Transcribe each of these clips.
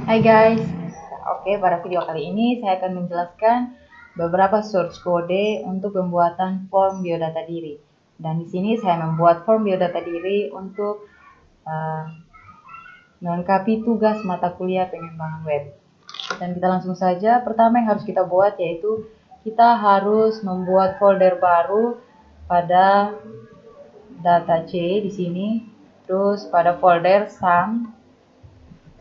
Hai guys, oke pada video kali ini saya akan menjelaskan beberapa source kode untuk pembuatan form biodata diri. Dan di sini saya membuat form biodata diri untuk melengkapi tugas mata kuliah pengembangan web. Dan kita langsung saja. Pertama yang harus kita buat yaitu kita harus membuat folder baru pada data C di sini, terus pada folder sum.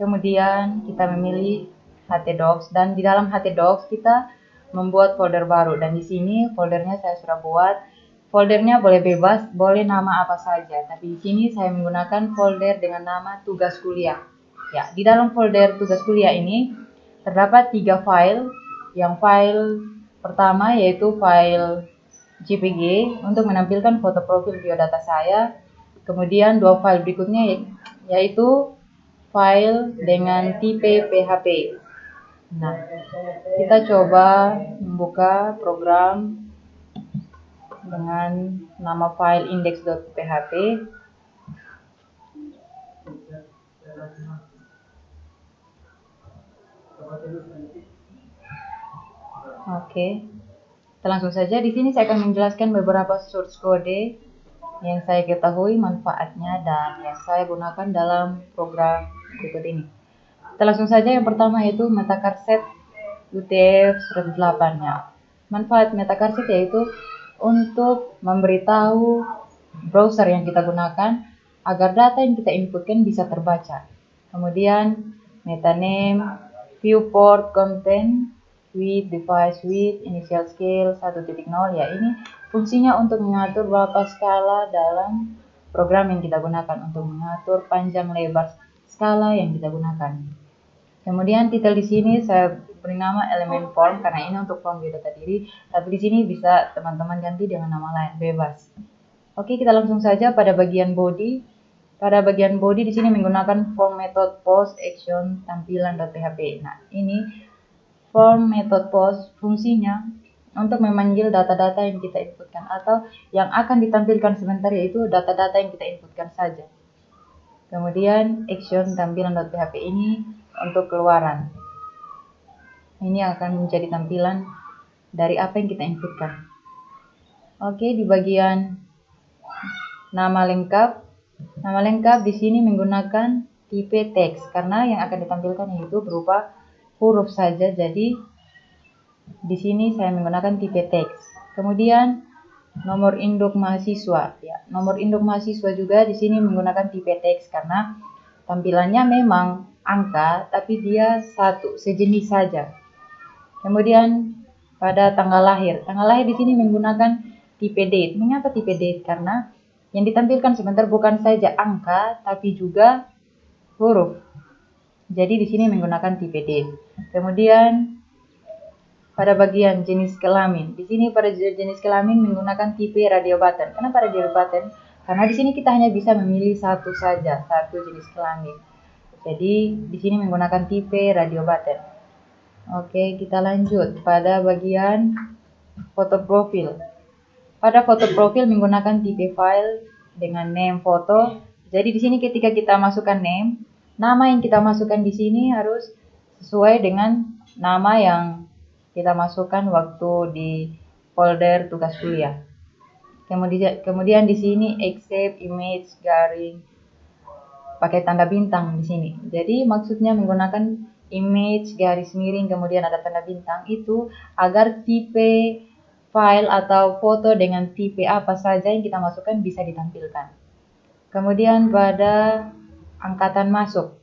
Kemudian kita memilih htdocs dan di dalam htdocs kita membuat folder baru, dan di sini foldernya saya sudah buat. Foldernya boleh bebas, boleh nama apa saja, tapi di sini saya menggunakan folder dengan nama tugas kuliah. Ya, di dalam folder tugas kuliah ini terdapat 3 file. Yang file pertama yaitu file JPG untuk menampilkan foto profil biodata saya. Kemudian 2 file berikutnya yaitu file dengan tipe PHP. Nah, kita coba membuka program dengan nama file index.php. Oke, kita langsung saja. Di sini saya akan menjelaskan beberapa source code yang saya ketahui manfaatnya dan yang saya gunakan dalam program berikut ini. Kita langsung saja. Yang pertama yaitu Metacarset UTF-108. Ya. Manfaat Metacarset yaitu untuk memberitahu browser yang kita gunakan agar data yang kita inputkan bisa terbaca. Kemudian metaname, viewport content, with device width, initial scale 1.0. Ya, ini fungsinya untuk mengatur berapa skala dalam program yang kita gunakan, untuk mengatur panjang lebar skala yang kita gunakan. Kemudian titel di sini saya beri nama elemen form karena ini untuk form biodata diri, tapi di sini bisa teman-teman ganti dengan nama lain, bebas. Oke, kita langsung saja pada bagian body. Pada bagian body di sini menggunakan form method post action tampilan.php. Nah, ini form method post fungsinya untuk memanggil data-data yang kita inputkan atau yang akan ditampilkan sebentar, yaitu data-data yang kita inputkan saja. Kemudian action tampilan.php ini untuk keluaran. Ini akan menjadi tampilan dari apa yang kita inputkan. Oke, di bagian nama lengkap. Nama lengkap di sini menggunakan tipe teks karena yang akan ditampilkan yaitu berupa huruf saja. Jadi di sini saya menggunakan tipe teks. Kemudian nomor induk mahasiswa. Ya, nomor induk mahasiswa juga di sini menggunakan tipe teks karena tampilannya memang angka, tapi dia satu sejenis saja. Kemudian pada tanggal lahir. Tanggal lahir di sini menggunakan tipe date. Mengapa tipe date? Karena yang ditampilkan sebentar bukan saja angka, tapi juga huruf. Jadi di sini menggunakan tipe date. Kemudian pada bagian jenis kelamin. Di sini pada jenis kelamin menggunakan tipe radio button. Kenapa radio button? Karena di sini kita hanya bisa memilih satu saja, satu jenis kelamin. Jadi di sini menggunakan tipe radio button. Oke, kita lanjut pada bagian foto profil. Pada foto profil menggunakan tipe file dengan name foto. Jadi di sini ketika kita masukkan name, nama yang kita masukkan di sini harus sesuai dengan nama yang kita masukkan waktu di folder tugas kuliah. Kemudian di sini accept image garing pakai tanda bintang di sini. Jadi maksudnya menggunakan image garis miring kemudian ada tanda bintang itu agar tipe file atau foto dengan tipe apa saja yang kita masukkan bisa ditampilkan. Kemudian pada angkatan masuk.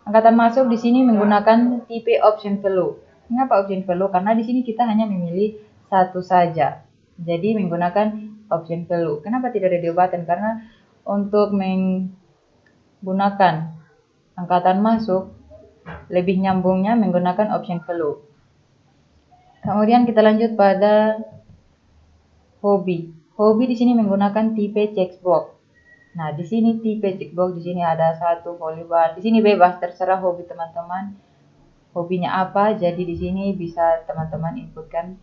Angkatan masuk di sini menggunakan tipe option value. Mengapa option value? Karena di sini kita hanya memilih satu saja. Jadi menggunakan option value. Kenapa tidak radio button? Karena untuk menggunakan angkatan masuk lebih nyambungnya menggunakan option value. Kemudian kita lanjut pada hobi. Hobi di sini menggunakan tipe checkbox. Nah, di sini tipe checkbox di sini ada satu volleyball. Di sini bebas terserah hobi teman-teman. Hobinya apa? Jadi di sini bisa teman-teman inputkan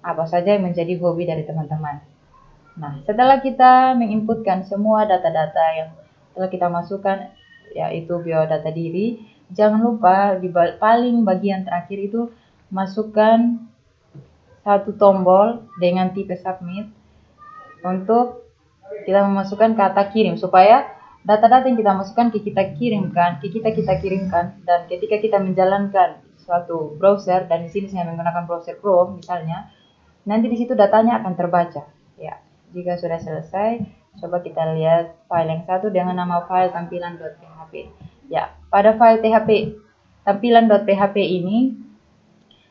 apa saja yang menjadi hobi dari teman-teman. Nah, setelah kita menginputkan semua data-data yang telah kita masukkan, yaitu biodata diri, jangan lupa di paling bagian terakhir itu masukkan satu tombol dengan tipe submit untuk kita memasukkan kata kirim, supaya data-data yang kita masukkan kita kirimkan, dan ketika kita menjalankan suatu browser, dan di sini saya menggunakan browser Chrome misalnya, nanti di situ datanya akan terbaca. Ya, jika sudah selesai, coba kita lihat file yang satu dengan nama file tampilan.php. Ya, pada file tampilan.php ini,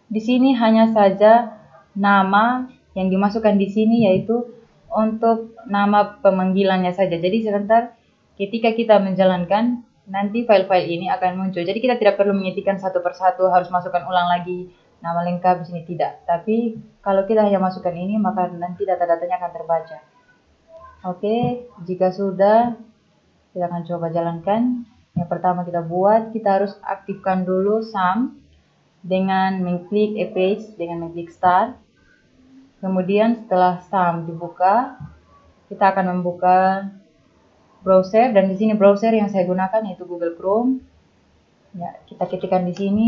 di sini hanya saja nama yang dimasukkan di sini yaitu untuk nama pemanggilannya saja. Jadi sebentar ketika kita menjalankan, nanti file-file ini akan muncul. Jadi kita tidak perlu mengetikkan satu persatu, harus masukkan ulang lagi nama lengkap di sini, tidak. Tapi kalau kita hanya masukkan ini, maka nanti data-datanya akan terbaca. Oke, jika sudah, kita akan coba jalankan. Yang pertama kita harus aktifkan dulu SAM dengan mengklik a page, dengan mengklik start. Kemudian setelah SAM dibuka, kita akan membuka browser, dan di sini browser yang saya gunakan yaitu Google Chrome. Ya, kita ketikkan di sini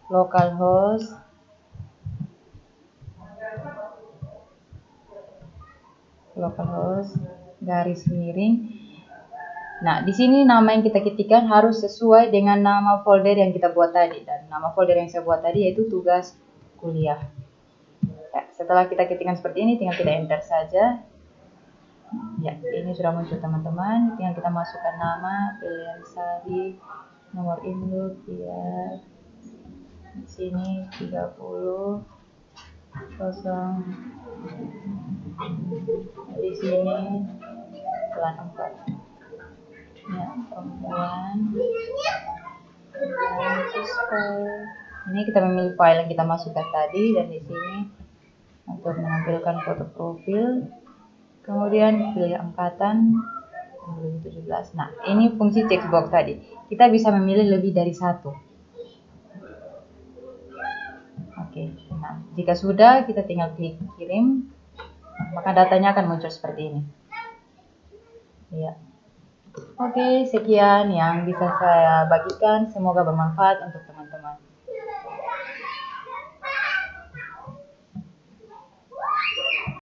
localhost garis miring. Nah, di sini nama yang kita ketikkan harus sesuai dengan nama folder yang kita buat tadi, dan nama folder yang saya buat tadi yaitu tugas kuliah. Ya, setelah kita ketikkan seperti ini, tinggal kita enter saja. Ya, ini sudah muncul teman-teman. Tinggal kita masukkan nama, pilihan Sari, nomor induk ya. Di sini 30 kosong. Di sini pelan 4. Ya, perempuan. Ini kita memilih file yang kita masukkan tadi, dan di sini untuk menampilkan foto profil. Kemudian pilih angkatan 2017. Nah, ini fungsi checkbox tadi. Kita bisa memilih lebih dari satu. Oke, nah jika sudah, kita tinggal klik kirim, maka datanya akan muncul seperti ini. Ya. Oke, sekian yang bisa saya bagikan. Semoga bermanfaat untuk